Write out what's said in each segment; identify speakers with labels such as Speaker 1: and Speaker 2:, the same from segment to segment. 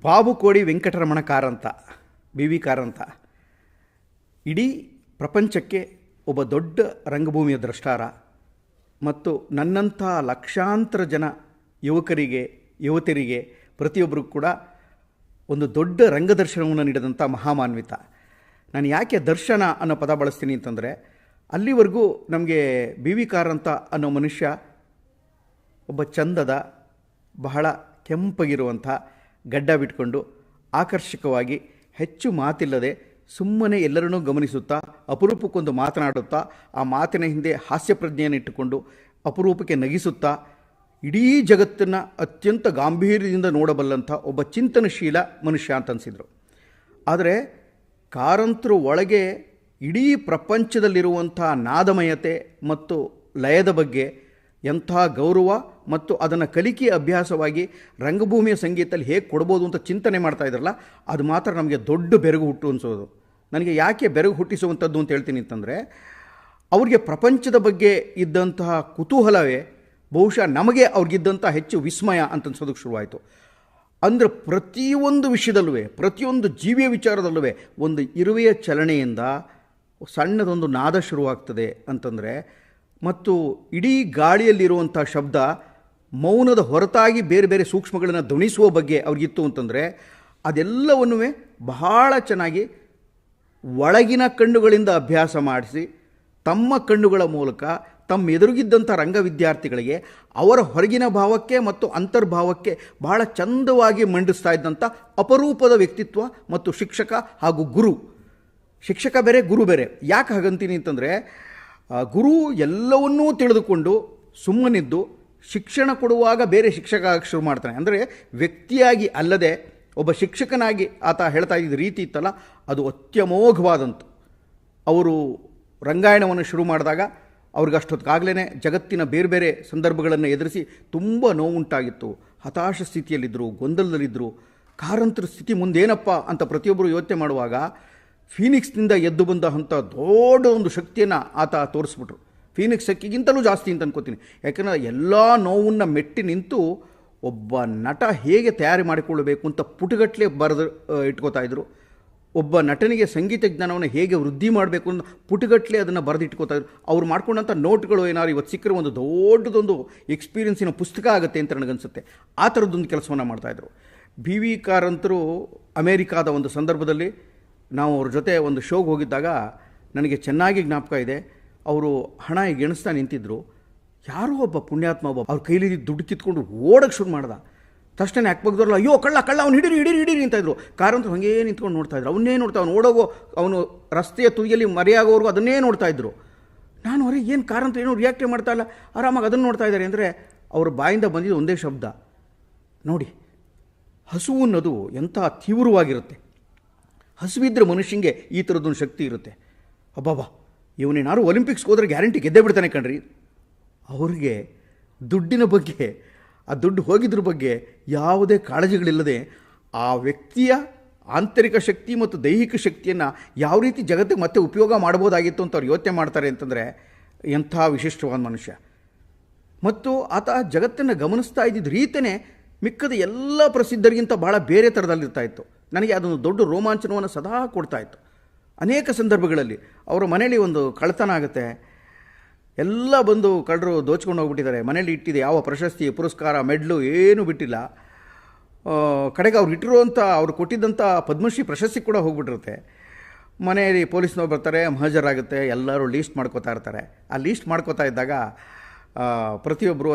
Speaker 1: Babukodi Venkataramana Karanth, B V Karanth ಇಡೀ ಪ್ರಪಂಚಕ್ಕೆ ಒಬ್ಬ ದೊಡ್ಡ ರಂಗಭೂಮಿಯ ದ್ರಷ್ಟಾರ ಮತ್ತು ನನ್ನಂಥ ಲಕ್ಷಾಂತರ ಜನ ಯುವಕರಿಗೆ ಯುವತಿಯರಿಗೆ ಪ್ರತಿಯೊಬ್ಬರಿಗೂ ಕೂಡ ಒಂದು ದೊಡ್ಡ ರಂಗದರ್ಶನವನ್ನು ನೀಡಿದಂಥ ಮಹಾಮಾನ್ವಿತ. ನಾನು ಯಾಕೆ ದರ್ಶನ ಅನ್ನೋ ಪದ ಬಳಸ್ತೀನಿ ಅಂತಂದರೆ, ಅಲ್ಲಿವರೆಗೂ ನಮಗೆ ಬಿ ವಿ ಕಾರಂತ ಅನ್ನೋ ಮನುಷ್ಯ ಒಬ್ಬ ಚಂದದ, ಬಹಳ ಕೆಂಪಗಿರುವಂಥ, ಗಡ್ಡ ಬಿಟ್ಕೊಂಡು ಆಕರ್ಷಕವಾಗಿ ಹೆಚ್ಚು ಮಾತಿಲ್ಲದೆ ಸುಮ್ಮನೆ ಎಲ್ಲರನ್ನೂ ಗಮನಿಸುತ್ತಾ ಅಪರೂಪಕ್ಕೊಂದು ಮಾತನಾಡುತ್ತಾ ಆ ಮಾತಿನ ಹಿಂದೆ ಹಾಸ್ಯ ಪ್ರಜ್ಞೆಯನ್ನು ಇಟ್ಟುಕೊಂಡು ಅಪರೂಪಕ್ಕೆ ನಗಿಸುತ್ತಾ ಇಡೀ ಜಗತ್ತನ್ನು ಅತ್ಯಂತ ಗಾಂಭೀರ್ಯದಿಂದ ನೋಡಬಲ್ಲಂಥ ಒಬ್ಬ ಚಿಂತನಶೀಲ ಮನುಷ್ಯ ಅಂತ ಅನಿಸಿದರು. ಆದರೆ ಕಾರಂತರು ಒಳಗೆ ಇಡೀ ಪ್ರಪಂಚದಲ್ಲಿರುವಂಥ ನಾದಮಯತೆ ಮತ್ತು ಲಯದ ಬಗ್ಗೆ ಎಂಥ ಗೌರವ ಮತ್ತು ಅದನ್ನು ಕಲಿಕೆಯ ಅಭ್ಯಾಸವಾಗಿ ರಂಗಭೂಮಿಯ ಸಂಗೀತದಲ್ಲಿ ಹೇಗೆ ಕೊಡ್ಬೋದು ಅಂತ ಚಿಂತನೆ ಮಾಡ್ತಾ ಇದ್ರಲ್ಲ, ಅದು ಮಾತ್ರ ನಮಗೆ ದೊಡ್ಡ ಬೆರಗು ಹುಟ್ಟು ಅನಿಸೋದು. ನನಗೆ ಯಾಕೆ ಬೆರಗು ಹುಟ್ಟಿಸುವಂಥದ್ದು ಅಂತ ಹೇಳ್ತೀನಿ ಅಂತಂದರೆ, ಅವ್ರಿಗೆ ಪ್ರಪಂಚದ ಬಗ್ಗೆ ಇದ್ದಂತಹ ಕುತೂಹಲವೇ ಬಹುಶಃ ನಮಗೆ ಅವ್ರಿಗಿದ್ದಂಥ ಹೆಚ್ಚು ವಿಸ್ಮಯ ಅಂತ ಅನ್ಸೋದಕ್ಕೆ ಶುರುವಾಯಿತು. ಅಂದರೆ ಪ್ರತಿಯೊಂದು ವಿಷಯದಲ್ಲೂ, ಪ್ರತಿಯೊಂದು ಜೀವಿಯ ವಿಚಾರದಲ್ಲೂ ಒಂದು ಇರುವೆಯ ಚಲನೆಯಿಂದ ಸಣ್ಣದೊಂದು ನಾದ ಶುರುವಾಗ್ತದೆ ಅಂತಂದರೆ, ಮತ್ತು ಇಡೀ ಗಾಳಿಯಲ್ಲಿರುವಂಥ ಶಬ್ದ ಮೌನದ ಹೊರತಾಗಿ ಬೇರೆ ಬೇರೆ ಸೂಕ್ಷ್ಮಗಳನ್ನು ಧ್ವನಿಸುವ ಬಗ್ಗೆ ಅವ್ರಿಗಿತ್ತು ಅಂತಂದರೆ, ಅದೆಲ್ಲವನ್ನೂ ಬಹಳ ಚೆನ್ನಾಗಿ ಒಳಗಿನ ಕಣ್ಣುಗಳಿಂದ ಅಭ್ಯಾಸ ಮಾಡಿಸಿ ತಮ್ಮ ಕಣ್ಣುಗಳ ಮೂಲಕ ತಮ್ಮ ಎದುರುಗಿದ್ದಂಥ ರಂಗ ವಿದ್ಯಾರ್ಥಿಗಳಿಗೆ ಅವರ ಹೊರಗಿನ ಭಾವಕ್ಕೆ ಮತ್ತು ಅಂತರ್ಭಾವಕ್ಕೆ ಬಹಳ ಚಂದವಾಗಿ ಮಂಡಿಸ್ತಾ ಇದ್ದಂಥ ಅಪರೂಪದ ವ್ಯಕ್ತಿತ್ವ ಮತ್ತು ಶಿಕ್ಷಕ ಹಾಗೂ ಗುರು. ಶಿಕ್ಷಕ ಬೇರೆ, ಗುರು ಬೇರೆ. ಯಾಕೆ ಹಾಗಂತೀನಿ ಅಂತಂದರೆ, ಗುರು ಎಲ್ಲವನ್ನೂ ತಿಳಿದುಕೊಂಡು ಸುಮ್ಮನಿದ್ದು ಶಿಕ್ಷಣ ಕೊಡುವಾಗ ಬೇರೆ ಶಿಕ್ಷಕ ಆಗಕ್ಕೆ ಶುರು ಮಾಡ್ತಾನೆ. ಅಂದರೆ ವ್ಯಕ್ತಿಯಾಗಿ ಅಲ್ಲದೆ ಒಬ್ಬ ಶಿಕ್ಷಕನಾಗಿ ಆತ ಹೇಳ್ತಾ ಇದ್ದ ರೀತಿ ಇತ್ತಲ್ಲ, ಅದು ಅತ್ಯಮೋಘವಾದಂಥ. ಅವರು ರಂಗಾಯಣವನ್ನು ಶುರು ಮಾಡಿದಾಗ ಅವ್ರಿಗೆ ಅಷ್ಟೊತ್ತಿಗಾಗಲೇ ಜಗತ್ತಿನ ಬೇರೆ ಬೇರೆ ಸಂದರ್ಭಗಳನ್ನು ಎದುರಿಸಿ ತುಂಬ ನೋವುಂಟಾಗಿತ್ತು. ಹತಾಶ ಸ್ಥಿತಿಯಲ್ಲಿದ್ದರು, ಗೊಂದಲದಲ್ಲಿದ್ದರು. ಕಾರಂತರ ಸ್ಥಿತಿ ಮುಂದೇನಪ್ಪ ಅಂತ ಪ್ರತಿಯೊಬ್ಬರು ಯೋಚನೆ ಮಾಡುವಾಗ ಫೀನಿಕ್ಸ್ನಿಂದ ಎದ್ದು ಬಂದ ಅಂಥ ದೊಡ್ಡ ಒಂದು ಶಕ್ತಿಯನ್ನು ಆತ ತೋರಿಸ್ಬಿಟ್ರು. ಫೀನಿಕ್ಸ್ ಶಕ್ತಿಗಿಂತಲೂ ಜಾಸ್ತಿ ಅಂತ ಅನ್ಕೋತೀನಿ. ಯಾಕೆಂದರೆ ಎಲ್ಲ ನೋವನ್ನು ಮೆಟ್ಟಿ ನಿಂತು ಒಬ್ಬ ನಟ ಹೇಗೆ ತಯಾರಿ ಮಾಡಿಕೊಳ್ಳಬೇಕು ಅಂತ ಪುಟಗಟ್ಟಲೆ ಬರೆದು ಇಟ್ಕೋತಾ ಇದ್ರು. ಒಬ್ಬ ನಟನಿಗೆ ಸಂಗೀತ ಜ್ಞಾನವನ್ನು ಹೇಗೆ ವೃದ್ಧಿ ಮಾಡಬೇಕು ಅಂತ ಪುಟಗಟ್ಟಲೆ ಅದನ್ನು ಬರೆದು ಇಟ್ಕೋತಾ ಇದ್ರು. ಅವ್ರು ಮಾಡ್ಕೊಂಡಂಥ ನೋಟ್ಗಳು ಏನಾದ್ರು ಇವತ್ತು ಸಿಕ್ಕರೆ ಒಂದು ದೊಡ್ಡದೊಂದು ಎಕ್ಸ್ಪೀರಿಯನ್ಸಿನ ಪುಸ್ತಕ ಆಗುತ್ತೆ ಅಂತ ನನಗನ್ಸುತ್ತೆ. ಆ ಥರದ್ದೊಂದು ಕೆಲಸವನ್ನು ಮಾಡ್ತಾಯಿದ್ರು. ಬಿ ವಿ ಕಾರಂತರು ಅಮೇರಿಕಾದ ಒಂದು ಸಂದರ್ಭದಲ್ಲಿ ನಾವು ಅವ್ರ ಜೊತೆ ಒಂದು ಶೋಗೆ ಹೋಗಿದ್ದಾಗ ನನಗೆ ಚೆನ್ನಾಗಿ ಜ್ಞಾಪಕ ಇದೆ. ಅವರು ಹಣ ಈಗ ಎಣಿಸ್ತಾ ನಿಂತಿದ್ದರು. ಯಾರೋ ಒಬ್ಬ ಪುಣ್ಯಾತ್ಮ ಅವ್ರ ಕೈಲಿ ದುಡ್ಡು ಕಿತ್ಕೊಂಡು ಓಡೋಕ್ಕೆ ಶುರು ಮಾಡ್ದ. ತಕ್ಷಣ ಹಾಕ್ಬೋದಲ್ಲ, ಅಯ್ಯೋ ಕಳ್ಳ ಕಳ್ಳ, ಅವ್ನು ಹಿಡೀರಿ ಅಂತ ಇದ್ರು. ಕಾರಂತರು ಹಾಗೇ ನಿಂತ್ಕೊಂಡು ನೋಡ್ತಾಯಿದ್ರು. ಅವನ್ನೇ ನೋಡ್ತಾ, ಅವ್ನು ಓಡೋಗೋ, ಅವನು ರಸ್ತೆಯ ತುದಿಯಲ್ಲಿ ಮರೆಯಾಗೋವರೆಗೂ ಅದನ್ನೇ ನೋಡ್ತಾಯಿದ್ರು. ನಾನು ಅವ್ರಿಗೆ ಏನು ಕಾರಂತ ಏನೋ ರಿಯಾಕ್ಟೇ ಮಾಡ್ತಾ ಇಲ್ಲ, ಆರಾಮಾಗಿ ಅದನ್ನು ನೋಡ್ತಾ ಇದ್ದಾರೆ. ಅಂದರೆ ಅವ್ರ ಬಾಯಿಂದ ಬಂದಿದ್ದು ಒಂದೇ ಶಬ್ದ, ನೋಡಿ ಹಸುವು ಅನ್ನೋದು ಎಂಥ ತೀವ್ರವಾಗಿರುತ್ತೆ. ಹಸುವಿದ್ರೆ ಮನುಷ್ಯಂಗೆ ಈ ಥರದ್ದೊಂದು ಶಕ್ತಿ ಇರುತ್ತೆ. ಅಬ್ಬಾಬಾ, ಇವನೇನಾರು ಒಲಿಂಪಿಕ್ಸ್ಗೆ ಹೋದರೆ ಗ್ಯಾರಂಟಿ ಗೆದ್ದೇ ಬಿಡ್ತಾನೆ ಕಣ್ರಿ. ಅವ್ರಿಗೆ ದುಡ್ಡಿನ ಬಗ್ಗೆ, ಆ ದುಡ್ಡು ಹೋಗಿದ್ರ ಬಗ್ಗೆ ಯಾವುದೇ ಕಾಳಜಿಗಳಿಲ್ಲದೆ ಆ ವ್ಯಕ್ತಿಯ ಆಂತರಿಕ ಶಕ್ತಿ ಮತ್ತು ದೈಹಿಕ ಶಕ್ತಿಯನ್ನು ಯಾವ ರೀತಿ ಜಗತ್ತಿಗೆ ಮತ್ತೆ ಉಪಯೋಗ ಮಾಡ್ಬೋದಾಗಿತ್ತು ಅಂತ ಅವ್ರು ಯೋಚನೆ ಮಾಡ್ತಾರೆ ಅಂತಂದರೆ, ಎಂಥ ವಿಶಿಷ್ಟವಾದ ಮನುಷ್ಯ. ಮತ್ತು ಆತ ಜಗತ್ತನ್ನು ಗಮನಿಸ್ತಾ ಇದ್ದಿದ್ದ ರೀತಿಯೇ ಮಿಕ್ಕದ ಎಲ್ಲ ಪ್ರಸಿದ್ಧರಿಗಿಂತ ಭಾಳ ಬೇರೆ ಥರದಲ್ಲಿರ್ತಾಯಿತ್ತು. ನನಗೆ ಅದೊಂದು ದೊಡ್ಡ ರೋಮಾಂಚನವನ್ನು ಸದಾ ಕೊಡ್ತಾಯಿತ್ತು. ಅನೇಕ ಸಂದರ್ಭಗಳಲ್ಲಿ ಅವರ ಮನೇಲಿ ಒಂದು ಕಳ್ಳತನ ಆಗುತ್ತೆ. ಎಲ್ಲ ಬಂದು ಕಳ್ಳರು ದೋಚ್ಕೊಂಡು ಹೋಗ್ಬಿಟ್ಟಿದ್ದಾರೆ. ಮನೇಲಿ ಇಟ್ಟಿದೆ ಯಾವ ಪ್ರಶಸ್ತಿ, ಪುರಸ್ಕಾರ, ಮೆಡ್ಲು ಏನೂ ಬಿಟ್ಟಿಲ್ಲ. ಕಡೆಗೆ ಅವ್ರು ಇಟ್ಟಿರುವಂಥ, ಅವ್ರು ಕೊಟ್ಟಿದ್ದಂಥ ಪದ್ಮಶ್ರೀ ಪ್ರಶಸ್ತಿ ಕೂಡ ಹೋಗ್ಬಿಟ್ಟಿರುತ್ತೆ. ಮನೆಯಲ್ಲಿ ಪೊಲೀಸ್ನವ್ರು ಬರ್ತಾರೆ, ಹಾಜರಾಗುತ್ತೆ, ಎಲ್ಲರೂ ಲೀಸ್ಟ್ ಮಾಡ್ಕೋತಾ ಇರ್ತಾರೆ. ಆ ಲೀಸ್ಟ್ ಮಾಡ್ಕೋತಾ ಇದ್ದಾಗ ಪ್ರತಿಯೊಬ್ಬರೂ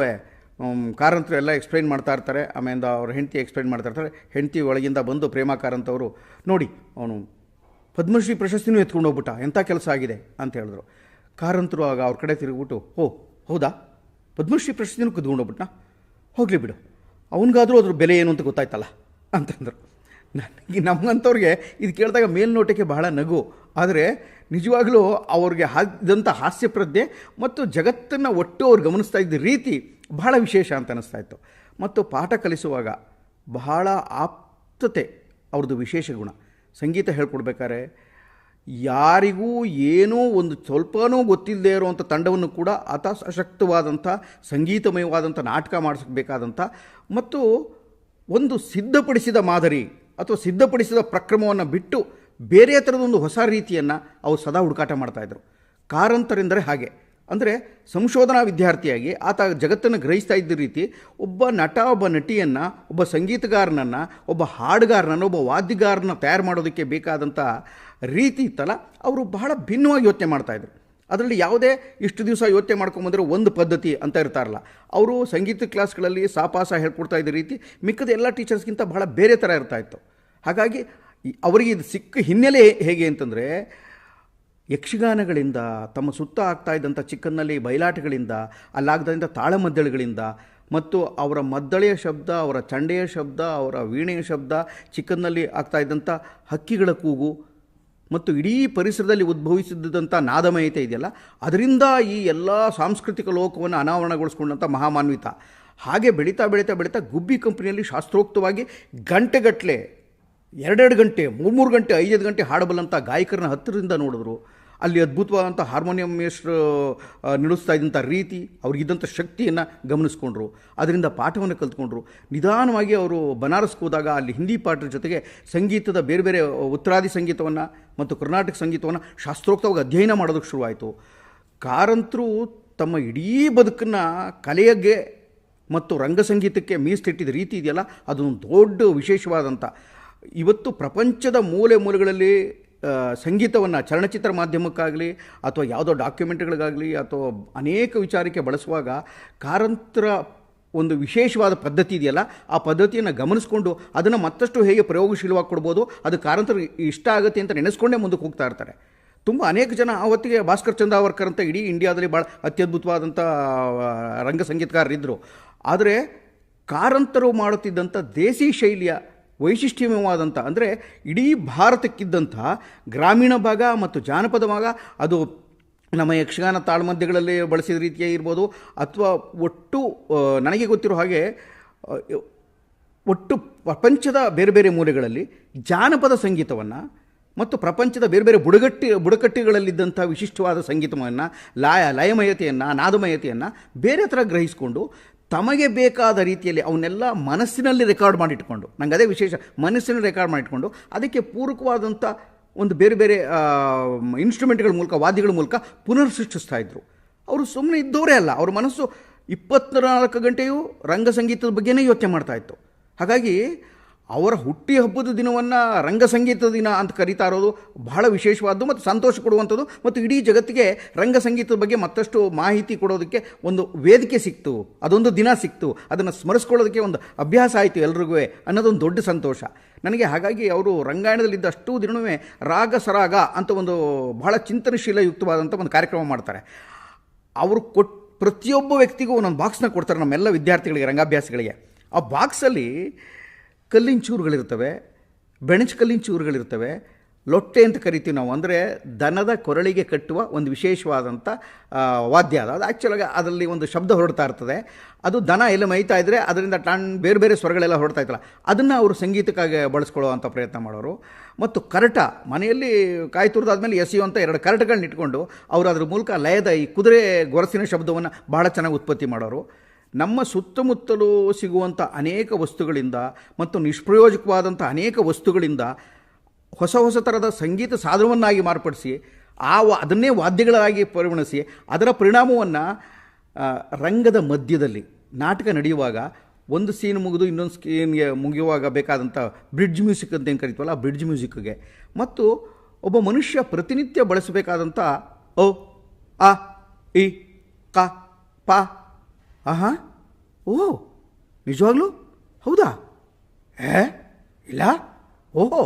Speaker 1: ಕಾರಂತರು ಎಲ್ಲ ಎಕ್ಸ್ಪ್ಲೈನ್ ಮಾಡ್ತಾ ಇರ್ತಾರೆ. ಆಮೇಲೆ ಅವ್ರ ಹೆಂಡತಿ ಎಕ್ಸ್ಪ್ಲೈನ್ ಮಾಡ್ತಾ ಇರ್ತಾರೆ. ಹೆಂಡತಿ ಒಳಗಿಂದ ಬಂದು ಪ್ರೇಮಾ ಕಾರಂತವರು, ನೋಡಿ ಅವನು ಪದ್ಮಶ್ರೀ ಪ್ರಶಸ್ತಿನೂ ಎತ್ಕೊಂಡು ಹೋಗ್ಬಿಟ್ಟ, ಎಂಥ ಕೆಲಸ ಆಗಿದೆ ಅಂತ ಹೇಳಿದ್ರು. ಕಾರಂತರು ಆಗ ಅವ್ರ ಕಡೆ ತಿರುಗಿಬಿಟ್ಟು, ಓ ಹೌದಾ, ಪದ್ಮಶ್ರೀ ಪ್ರಶಸ್ತಿನೂ ಕದ್ಕೊಂಡು ಹೋಗ್ಬಿಟ್ನಾ, ಹೋಗಲಿ ಬಿಡು, ಅವನಿಗಾದರೂ ಅದ್ರ ಬೆಲೆ ಏನು ಅಂತ ಗೊತ್ತಾಯ್ತಲ್ಲ ಅಂತಂದರು. ನನಗೆ ನಮಗಂಥವ್ರಿಗೆ ಇದು ಕೇಳಿದಾಗ ಮೇಲ್ನೋಟಕ್ಕೆ ಬಹಳ ನಗು. ಆದರೆ ನಿಜವಾಗಲೂ ಅವ್ರಿಗೆ ಇದ್ದಂಥ ಹಾಸ್ಯ ಪ್ರಜ್ಞೆ ಮತ್ತು ಜಗತ್ತನ್ನು ಒಟ್ಟು ಅವ್ರು ಗಮನಿಸ್ತಾ ಇದ್ದ ರೀತಿ ಬಹಳ ವಿಶೇಷ ಅಂತ ಅನ್ನಿಸ್ತಾ ಇತ್ತು. ಮತ್ತು ಪಾಠ ಕಲಿಸುವಾಗ ಬಹಳ ಆಪ್ತತೆ ಅವ್ರದ್ದು ವಿಶೇಷ ಗುಣ. ಸಂಗೀತ ಹೇಳ್ಕೊಡ್ಬೇಕಾದ್ರೆ ಯಾರಿಗೂ ಏನೂ ಒಂದು ಸ್ವಲ್ಪನೂ ಗೊತ್ತಿಲ್ಲದೆ ಇರುವಂಥ ತಂಡವನ್ನು ಕೂಡ ಆತ ಸಶಕ್ತವಾದಂಥ ಸಂಗೀತಮಯವಾದಂಥ ನಾಟಕ ಮಾಡಿಸಬೇಕಾದಂಥ ಮತ್ತು ಒಂದು ಸಿದ್ಧಪಡಿಸಿದ ಮಾದರಿ ಅಥವಾ ಸಿದ್ಧಪಡಿಸಿದ ಪ್ರಕ್ರಮವನ್ನು ಬಿಟ್ಟು ಬೇರೆ ಥರದೊಂದು ಹೊಸ ರೀತಿಯನ್ನು ಅವರು ಸದಾ ಹುಡುಕಾಟ ಮಾಡ್ತಾಯಿದ್ರು. ಕಾರಂತರೆಂದರೆ ಹಾಗೆ. ಅಂದರೆ ಸಂಶೋಧನಾ ವಿದ್ಯಾರ್ಥಿಯಾಗಿ ಆತ ಜಗತ್ತನ್ನು ಗ್ರಹಿಸ್ತಾ ಇದ್ದ ರೀತಿ ಒಬ್ಬ ನಟ, ಒಬ್ಬ ನಟಿಯನ್ನು, ಒಬ್ಬ ಸಂಗೀತಗಾರನನ್ನು, ಒಬ್ಬ ಹಾಡುಗಾರನನ್ನು, ಒಬ್ಬ ವಾದ್ಯಗಾರನ ತಯಾರು ಮಾಡೋದಕ್ಕೆ ಬೇಕಾದಂಥ ರೀತಿ ಇತ್ತಲ್ಲ, ಅವರು ಬಹಳ ಭಿನ್ನವಾಗಿ ಯೋಚನೆ ಮಾಡ್ತಾಯಿದ್ರು. ಅದರಲ್ಲಿ ಯಾವುದೇ ಇಷ್ಟು ದಿವಸ ಯೋಚನೆ ಮಾಡ್ಕೊಂಬಂದರೆ ಒಂದು ಪದ್ಧತಿ ಅಂತ ಇರ್ತಾರಲ್ಲ, ಅವರು ಸಂಗೀತ ಕ್ಲಾಸ್ಗಳಲ್ಲಿ ಸಾಪಾಸ ಹೇಳ್ಕೊಡ್ತಾ ಇದ್ದ ರೀತಿ ಮಿಕ್ಕದ ಎಲ್ಲ ಟೀಚರ್ಸ್ಗಿಂತ ಬಹಳ ಬೇರೆ ಥರ ಇರ್ತಾಯಿತ್ತು. ಹಾಗಾಗಿ ಅವರಿಗೆ ಇದು ಸಿಕ್ಕ ಹಿನ್ನೆಲೆ ಹೇಗೆ ಅಂತಂದರೆ, ಯಕ್ಷಗಾನಗಳಿಂದ, ತಮ್ಮ ಸುತ್ತ ಆಗ್ತಾ ಇದ್ದಂಥ ಚಿಕ್ಕನ್ನಲ್ಲಿ ಬಯಲಾಟಗಳಿಂದ, ಅಲ್ಲಾಗದಂಥ ತಾಳಮದ್ದಳೆಗಳಿಂದ, ಮತ್ತು ಅವರ ಮದ್ದಳೆಯ ಶಬ್ದ, ಅವರ ಚಂಡೆಯ ಶಬ್ದ, ಅವರ ವೀಣೆಯ ಶಬ್ದ, ಚಿಕ್ಕನ್ನಲ್ಲಿ ಆಗ್ತಾ ಇದ್ದಂಥ ಹಕ್ಕಿಗಳ ಕೂಗು ಮತ್ತು ಇಡೀ ಪರಿಸರದಲ್ಲಿ ಉದ್ಭವಿಸಿದ್ದಂಥ ನಾದಮಯತೆ ಇದೆಯಲ್ಲ, ಅದರಿಂದ ಈ ಎಲ್ಲ ಸಾಂಸ್ಕೃತಿಕ ಲೋಕವನ್ನು ಅನಾವರಣಗೊಳಿಸ್ಕೊಂಡಂಥ ಮಹಾಮಾನ್ವಿತ. ಹಾಗೆ ಬೆಳೀತಾ ಬೆಳೀತಾ ಬೆಳೀತಾ ಗುಬ್ಬಿ ಕಂಪನಿಯಲ್ಲಿ ಶಾಸ್ತ್ರೋಕ್ತವಾಗಿ ಗಂಟೆಗಟ್ಟಲೆ 2 ಗಂಟೆ, 3 ಗಂಟೆ, 5 ಗಂಟೆ ಹಾಡಬಲ್ಲಂಥ ಗಾಯಕರನ್ನ ಹತ್ತಿರದಿಂದ ನೋಡಿದ್ರು. ಅಲ್ಲಿ ಅದ್ಭುತವಾದಂಥ ಹಾರ್ಮೋನಿಯಂ ಮೇಷ್ಟ್ರು ನುಡಿಸ್ತಾ ಇದ್ದಂಥ ರೀತಿ, ಅವ್ರಿಗಿದ್ದಂಥ ಶಕ್ತಿಯನ್ನು ಗಮನಿಸ್ಕೊಂಡ್ರು. ಅದರಿಂದ ಪಾಠವನ್ನು ಕಲ್ತ್ಕೊಂಡ್ರು. ನಿಧಾನವಾಗಿ ಅವರು ಬನಾರಸ್ಗೆ ಹೋದಾಗ ಅಲ್ಲಿ ಹಿಂದಿ ಪಾಠದ ಜೊತೆಗೆ ಸಂಗೀತದ ಬೇರೆ ಬೇರೆ ಉತ್ತರಾದಿ ಸಂಗೀತವನ್ನು ಮತ್ತು ಕರ್ನಾಟಕ ಸಂಗೀತವನ್ನು ಶಾಸ್ತ್ರೋಕ್ತವಾಗಿ ಅಧ್ಯಯನ ಮಾಡೋದಕ್ಕೆ ಶುರುವಾಯಿತು. ಕಾರಂತರು ತಮ್ಮ ಇಡೀ ಬದುಕನ್ನು ಕಲೆಯಗೆ ಮತ್ತು ರಂಗಸಂಗೀತಕ್ಕೆ ಮೀಸಲಿಟ್ಟಿದ ರೀತಿ ಇದೆಯಲ್ಲ, ಅದೊಂದು ದೊಡ್ಡ ವಿಶೇಷವಾದಂಥ. ಇವತ್ತು ಪ್ರಪಂಚದ ಮೂಲೆ ಮೂಲೆಗಳಲ್ಲಿ ಸಂಗೀತವನ್ನು ಚಲನಚಿತ್ರ ಮಾಧ್ಯಮಕ್ಕಾಗಲಿ ಅಥವಾ ಯಾವುದೋ ಡಾಕ್ಯುಮೆಂಟ್ರಿಗಳಿಗಾಗಲಿ ಅಥವಾ ಅನೇಕ ವಿಚಾರಕ್ಕೆ ಬಳಸುವಾಗ ಕಾರಂತರ ಒಂದು ವಿಶೇಷವಾದ ಪದ್ಧತಿ ಇದೆಯಲ್ಲ, ಆ ಪದ್ಧತಿಯನ್ನು ಗಮನಿಸ್ಕೊಂಡು ಅದನ್ನು ಮತ್ತಷ್ಟು ಹೇಗೆ ಪ್ರಯೋಗಶೀಲವಾಗಿ ಕೊಡ್ಬೋದು, ಅದು ಕಾರಂತರಿಗೆ ಇಷ್ಟ ಆಗುತ್ತೆ ಅಂತ ನೆನೆಸ್ಕೊಂಡೇ ಮುಂದಕ್ಕೆ ಹೋಗ್ತಾ ಇರ್ತಾರೆ. ತುಂಬ ಅನೇಕ ಜನ ಆವತ್ತಿಗೆ ಭಾಸ್ಕರ್ ಚಂದಾವರ್ಕರ್ ಅಂತ ಇಡೀ ಇಂಡಿಯಾದಲ್ಲಿ ಭಾಳ ಅತ್ಯದ್ಭುತವಾದಂಥ ರಂಗ ಸಂಗೀತಗಾರರಿದ್ದರು. ಆದರೆ ಕಾರಂತರು ಮಾಡುತ್ತಿದ್ದಂಥ ದೇಸಿ ಶೈಲಿಯ ವೈಶಿಷ್ಟ್ಯಮಯವಾದಂಥ, ಅಂದರೆ ಇಡೀ ಭಾರತಕ್ಕಿದ್ದಂಥ ಗ್ರಾಮೀಣ ಭಾಗ ಮತ್ತು ಜಾನಪದ ಭಾಗ, ಅದು ನಮ್ಮ ಯಕ್ಷಗಾನ ತಾಳ್ಮಧ್ಯಗಳಲ್ಲಿ ಬಳಸಿದ ರೀತಿಯೇ ಇರ್ಬೋದು, ಅಥವಾ ಒಟ್ಟು ನನಗೆ ಗೊತ್ತಿರೋ ಹಾಗೆ ಒಟ್ಟು ಪ್ರಪಂಚದ ಬೇರೆ ಬೇರೆ ಮೂಲೆಗಳಲ್ಲಿ ಜಾನಪದ ಸಂಗೀತವನ್ನು ಮತ್ತು ಪ್ರಪಂಚದ ಬೇರೆ ಬೇರೆ ಬುಡಕಟ್ಟುಗಳಲ್ಲಿದ್ದಂಥ ವಿಶಿಷ್ಟವಾದ ಸಂಗೀತವನ್ನು, ಲಯಮಯತೆಯನ್ನು, ನಾದಮಯತೆಯನ್ನು ಬೇರೆ ಥರ ಗ್ರಹಿಸಿಕೊಂಡು ತಮಗೆ ಬೇಕಾದ ರೀತಿಯಲ್ಲಿ ಅವನ್ನೆಲ್ಲ ಮನಸ್ಸಿನಲ್ಲಿ ರೆಕಾರ್ಡ್ ಮಾಡಿಟ್ಕೊಂಡು, ನಂಗೆ ಅದೇ ವಿಶೇಷ, ಮನಸ್ಸಿನಲ್ಲಿ ರೆಕಾರ್ಡ್ ಮಾಡಿಟ್ಕೊಂಡು ಅದಕ್ಕೆ ಪೂರಕವಾದಂಥ ಒಂದು ಬೇರೆ ಬೇರೆ ಇನ್ಸ್ಟ್ರೂಮೆಂಟ್ಗಳ ಮೂಲಕ, ವಾದ್ಯಗಳ ಮೂಲಕ ಪುನರ್ ಸೃಷ್ಟಿಸ್ತಾ ಇದ್ದರು. ಅವರು ಸುಮ್ಮನೆ ಇದ್ದವರೇ ಅಲ್ಲ, ಅವ್ರ ಮನಸ್ಸು 24 ಗಂಟೆಯೂ ರಂಗಸಂಗೀತದ ಬಗ್ಗೆನೇ ಯೋಚನೆ ಮಾಡ್ತಾಯಿತ್ತು. ಹಾಗಾಗಿ ಅವರ ಹುಟ್ಟಿ ಹಬ್ಬದ ದಿನವನ್ನು ರಂಗಸಂಗೀತದ ದಿನ ಅಂತ ಕರೀತಾ ಇರೋದು ಬಹಳ ವಿಶೇಷವಾದ್ದು ಮತ್ತು ಸಂತೋಷ ಕೊಡುವಂಥದ್ದು. ಮತ್ತು ಇಡೀ ಜಗತ್ತಿಗೆ ರಂಗಸಂಗೀತದ ಬಗ್ಗೆ ಮತ್ತಷ್ಟು ಮಾಹಿತಿ ಕೊಡೋದಕ್ಕೆ ಒಂದು ವೇದಿಕೆ ಸಿಕ್ತು, ಅದೊಂದು ದಿನ ಸಿಕ್ತು, ಅದನ್ನು ಸ್ಮರಿಸ್ಕೊಳ್ಳೋದಕ್ಕೆ ಒಂದು ಅಭ್ಯಾಸ ಆಯಿತು ಎಲ್ರಿಗೂ ಅನ್ನೋದೊಂದು ದೊಡ್ಡ ಸಂತೋಷ ನನಗೆ. ಹಾಗಾಗಿ ಅವರು ರಂಗಾಯಣದಲ್ಲಿದ್ದ ಅಷ್ಟೂ ದಿನವೂ ರಾಗ ಸರಾಗ ಅಂತ ಒಂದು ಬಹಳ ಚಿಂತನಶೀಲಯುಕ್ತವಾದಂಥ ಒಂದು ಕಾರ್ಯಕ್ರಮ ಮಾಡ್ತಾರೆ. ಅವರು ಪ್ರತಿಯೊಬ್ಬ ವ್ಯಕ್ತಿಗೂ ಒಂದೊಂದು ಬಾಕ್ಸ್ನ ಕೊಡ್ತಾರೆ ನಮ್ಮೆಲ್ಲ ವಿದ್ಯಾರ್ಥಿಗಳಿಗೆ, ರಂಗಾಭ್ಯಾಸಗಳಿಗೆ. ಆ ಬಾಕ್ಸಲ್ಲಿ ಕಲ್ಲಿನ ಚೂರುಗಳಿರ್ತವೆ, ಬೆಣಚು ಕಲ್ಲಿನ ಚೂರುಗಳಿರ್ತವೆ, ಲೊಟ್ಟೆ ಅಂತ ಕರಿತೀವಿ ನಾವು. ಅಂದರೆ ದನದ ಕೊರಳಿಗೆ ಕಟ್ಟುವ ಒಂದು ವಿಶೇಷವಾದಂಥ ವಾದ್ಯ ಅದು. ಆ್ಯಕ್ಚುಲಾಗಿ ಅದರಲ್ಲಿ ಒಂದು ಶಬ್ದ ಹೊರಡ್ತಾ ಇರ್ತದೆ. ಅದು ದನ ಎಲ್ಲ ಮೇಯ್ತಾ ಇದ್ದರೆ ಅದರಿಂದ ಬೇರೆ ಬೇರೆ ಸ್ವರಗಳೆಲ್ಲ ಹೊರಡ್ತಾ ಇತ್ತಲ್ಲ, ಅದನ್ನು ಅವರು ಸಂಗೀತಕ್ಕಾಗಿ ಬಳಸ್ಕೊಳ್ಳುವಂಥ ಪ್ರಯತ್ನ ಮಾಡೋರು. ಮತ್ತು ಕರಟ, ಮನೆಯಲ್ಲಿ ಕಾಯಿ ತುರಿದಾದ್ಮೇಲೆ ಎಸೆಯುವಂಥ 2 ಕರಟಗಳನ್ನ ಇಟ್ಕೊಂಡು ಅವರು ಅದ್ರ ಮೂಲಕ ಲಯದ ಈ ಕುದುರೆ ಗೊರಸಿನ ಶಬ್ದವನ್ನು ಬಹಳ ಚೆನ್ನಾಗಿ ಉತ್ಪತ್ತಿ ಮಾಡೋರು. ನಮ್ಮ ಸುತ್ತಮುತ್ತಲೂ ಸಿಗುವಂಥ ಅನೇಕ ವಸ್ತುಗಳಿಂದ ಮತ್ತು ನಿಷ್ಪ್ರಯೋಜಕವಾದಂಥ ಅನೇಕ ವಸ್ತುಗಳಿಂದ ಹೊಸ ಹೊಸ ಥರದ ಸಂಗೀತ ಸಾಧನವನ್ನಾಗಿ ಮಾರ್ಪಡಿಸಿ ಅದನ್ನೇ ವಾದ್ಯಗಳಾಗಿ ಪರಿಗಣಿಸಿ ಅದರ ಪರಿಣಾಮವನ್ನು ರಂಗದ ಮಧ್ಯದಲ್ಲಿ ನಾಟಕ ನಡೆಯುವಾಗ ಒಂದು ಸೀನ್ ಮುಗಿದು ಇನ್ನೊಂದು ಸೀನ್ಗೆ ಮುಗಿಯುವಾಗ ಬೇಕಾದಂಥ ಬ್ರಿಡ್ಜ್ ಮ್ಯೂಸಿಕ್ ಅಂತ ಏನು ಕರಿತೀವಲ್ಲ, ಆ ಬ್ರಿಡ್ಜ್ ಮ್ಯೂಸಿಕ್ಗೆ, ಮತ್ತು ಒಬ್ಬ ಮನುಷ್ಯ ಪ್ರತಿನಿತ್ಯ ಬಳಸಬೇಕಾದಂಥ ಓ ಆ ಇ ಕ ಪ ಆಹಾ ಓ ನಿಜವಾಗ್ಲೂ ಹೌದಾ ಇಲ್ಲ ಓಹೋ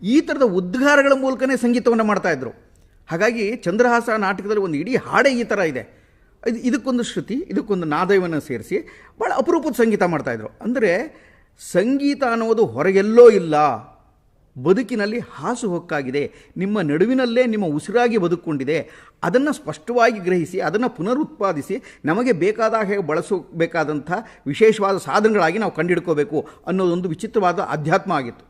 Speaker 1: ಈ ಥರದ ಉದ್ಗಾರಗಳ ಮೂಲಕನೇ ಸಂಗೀತವನ್ನು ಮಾಡ್ತಾಯಿದ್ರು. ಹಾಗಾಗಿ ಚಂದ್ರಹಾಸ ನಾಟಕದಲ್ಲಿ ಒಂದು ಇಡೀ ಹಾಡೇ ಈ ಥರ ಇದೆ. ಇದಕ್ಕೊಂದು ಶ್ರುತಿ, ಇದಕ್ಕೊಂದು ನಾದವನ್ನು ಸೇರಿಸಿ ಭಾಳ ಅಪರೂಪದ ಸಂಗೀತ ಮಾಡ್ತಾಯಿದ್ರು. ಅಂದರೆ ಸಂಗೀತ ಅನ್ನೋದು ಹೊರಗೆಲ್ಲೋ ಇಲ್ಲ, ಬದುಕಿನಲ್ಲಿ ಹಾಸುಹೊಕ್ಕಾಗಿದೆ, ನಿಮ್ಮ ನಡುವಿನಲ್ಲೇ ನಿಮ್ಮ ಉಸಿರಾಗಿ ಬದುಕೊಂಡಿದೆ. ಅದನ್ನು ಸ್ಪಷ್ಟವಾಗಿ ಗ್ರಹಿಸಿ ಅದನ್ನು ಪುನರುತ್ಪಾದಿಸಿ ನಮಗೆ ಬೇಕಾದ ಹಾಗೆ ಬಳಸಬೇಕಾದಂಥ ವಿಶೇಷವಾದ ಸಾಧನಗಳಾಗಿ ನಾವು ಕಂಡುಹಿಡ್ಕೋಬೇಕು ಅನ್ನೋದೊಂದು ವಿಚಿತ್ರವಾದ ಅಧ್ಯಾತ್ಮ ಆಗಿತ್ತು.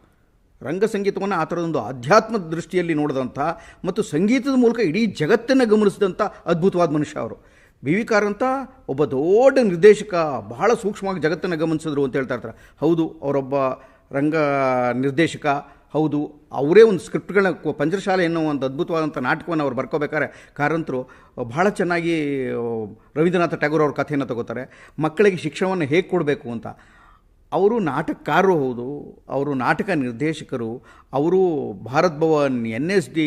Speaker 1: ರಂಗಸಂಗೀತವನ್ನು ಆ ಥರದೊಂದು ಅಧ್ಯಾತ್ಮದ ದೃಷ್ಟಿಯಲ್ಲಿ ನೋಡಿದಂಥ ಮತ್ತು ಸಂಗೀತದ ಮೂಲಕ ಇಡೀ ಜಗತ್ತನ್ನು ಗಮನಿಸಿದಂಥ ಅದ್ಭುತವಾದ ಮನುಷ್ಯ ಅವರು. ಬಿ ವಿ ಕಾರಂತ ಒಬ್ಬ ದೊಡ್ಡ ನಿರ್ದೇಶಕ, ಬಹಳ ಸೂಕ್ಷ್ಮವಾಗಿ ಜಗತ್ತನ್ನು ಗಮನಿಸಿದ್ರು ಅಂತ ಹೇಳ್ತಾ ಇರ್ತಾರೆ. ಹೌದು, ಅವರೊಬ್ಬ ರಂಗ ನಿರ್ದೇಶಕ. ಹೌದು, ಅವರೇ ಒಂದು ಸ್ಕ್ರಿಪ್ಟ್ಗಳನ್ನ ಪಂಚಶಾಲೆ ಎನ್ನುವ ಒಂದು ಅದ್ಭುತವಾದಂಥ ನಾಟಕವನ್ನು ಅವ್ರು ಬರ್ಕೋಬೇಕಾದ್ರೆ ಕಾರಂತರು ಬಹಳ ಚೆನ್ನಾಗಿ ರವೀಂದ್ರನಾಥ ಟ್ಯಾಗೋರ್ ಅವ್ರ ಕಥೆಯನ್ನು ತಗೋತಾರೆ. ಮಕ್ಕಳಿಗೆ ಶಿಕ್ಷಣವನ್ನು ಹೇಗೆ ಕೊಡಬೇಕು ಅಂತ. ಅವರು ನಾಟಕಕಾರರು, ಹೌದು, ಅವರು ನಾಟಕ ನಿರ್ದೇಶಕರು. ಅವರು ಭಾರತ್ ಭವನ್, NSD,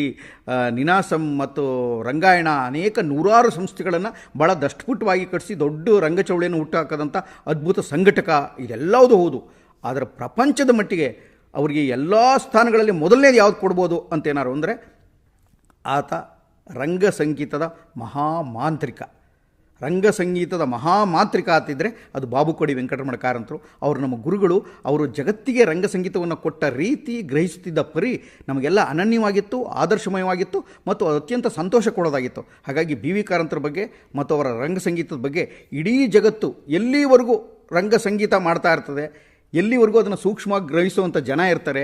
Speaker 1: ನಿನಾಸಂ ಮತ್ತು ರಂಗಾಯಣ ಅನೇಕ ನೂರಾರು ಸಂಸ್ಥೆಗಳನ್ನು ಭಾಳ ದಷ್ಟಪುಟ್ಟವಾಗಿ ಕಟ್ಟಿಸಿ ದೊಡ್ಡ ರಂಗಚೌಳಿಯನ್ನು ಹುಟ್ಟುಹಾಕದಂಥ ಅದ್ಭುತ ಸಂಘಟಕ. ಇದೆಲ್ಲವುದು ಹೌದು. ಆದರೆ ಪ್ರಪಂಚದ ಮಟ್ಟಿಗೆ ಅವರಿಗೆ ಎಲ್ಲ ಸ್ಥಾನಗಳಲ್ಲಿ ಮೊದಲನೇದು ಯಾವ್ದು ಕೊಡ್ಬೋದು ಅಂತೇನಾರು ಅಂದರೆ ಆತ ರಂಗ ಸಂಗೀತದ ಮಹಾಮಾಂತ್ರಿಕ. ರಂಗ ಸಂಗೀತದ ಮಹಾಮಾಂತ್ರಿಕ ಆತಿದ್ದರೆ ಅದು ಬಾಬುಕೋಡಿ ವೆಂಕಟರಮಣ ಕಾರಂತರು. ಅವರು ನಮ್ಮ ಗುರುಗಳು. ಅವರು ಜಗತ್ತಿಗೆ ರಂಗ ಸಂಗೀತವನ್ನು ಕೊಟ್ಟ ರೀತಿ, ಗ್ರಹಿಸುತ್ತಿದ್ದ ಪರಿ ನಮಗೆಲ್ಲ ಅನನ್ಯವಾಗಿತ್ತು, ಆದರ್ಶಮಯವಾಗಿತ್ತು ಮತ್ತು ಅತ್ಯಂತ ಸಂತೋಷ ಕೊಡೋದಾಗಿತ್ತು. ಹಾಗಾಗಿ ಬಿ ವಿ ಕಾರಂತರ ಬಗ್ಗೆ ಮತ್ತು ಅವರ ರಂಗ ಸಂಗೀತದ ಬಗ್ಗೆ ಇಡೀ ಜಗತ್ತು ಎಲ್ಲಿವರೆಗೂ ರಂಗ ಸಂಗೀತ ಮಾಡ್ತಾ ಇರ್ತದೆ, ಎಲ್ಲಿವರೆಗೂ ಅದನ್ನು ಸೂಕ್ಷ್ಮವಾಗಿ ಗ್ರಹಿಸುವಂಥ ಜನ ಇರ್ತಾರೆ,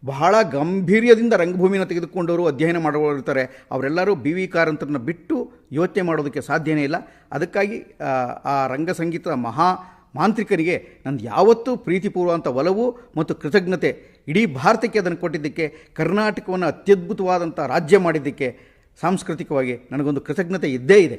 Speaker 1: ಬಹಳ ಗಂಭೀರ್ಯದಿಂದ ರಂಗಭೂಮಿನ ತೆಗೆದುಕೊಂಡವರು ಅಧ್ಯಯನ ಮಾಡೋರು ಇರ್ತಾರೆ, ಅವರೆಲ್ಲರೂ ಬಿ ವಿ ಕಾರಂತರನ್ನ ಬಿಟ್ಟು ಯೋಚನೆ ಮಾಡೋದಕ್ಕೆ ಸಾಧ್ಯನೇ ಇಲ್ಲ. ಅದಕ್ಕಾಗಿ ಆ ರಂಗ ಸಂಗೀತದ ಮಾಂತ್ರಿಕರಿಗೆ ನಂದು ಯಾವತ್ತೂ ಪ್ರೀತಿಪೂರ್ವಂಥ ಒಲವು ಮತ್ತು ಕೃತಜ್ಞತೆ. ಇಡೀ ಭಾರತಕ್ಕೆ ಅದನ್ನು ಕೊಟ್ಟಿದ್ದಕ್ಕೆ, ಕರ್ನಾಟಕವನ್ನು ಅತ್ಯದ್ಭುತವಾದಂಥ ರಾಜ್ಯ ಮಾಡಿದ್ದಕ್ಕೆ ಸಾಂಸ್ಕೃತಿಕವಾಗಿ ನನಗೊಂದು ಕೃತಜ್ಞತೆ ಇದ್ದೇ ಇದೆ.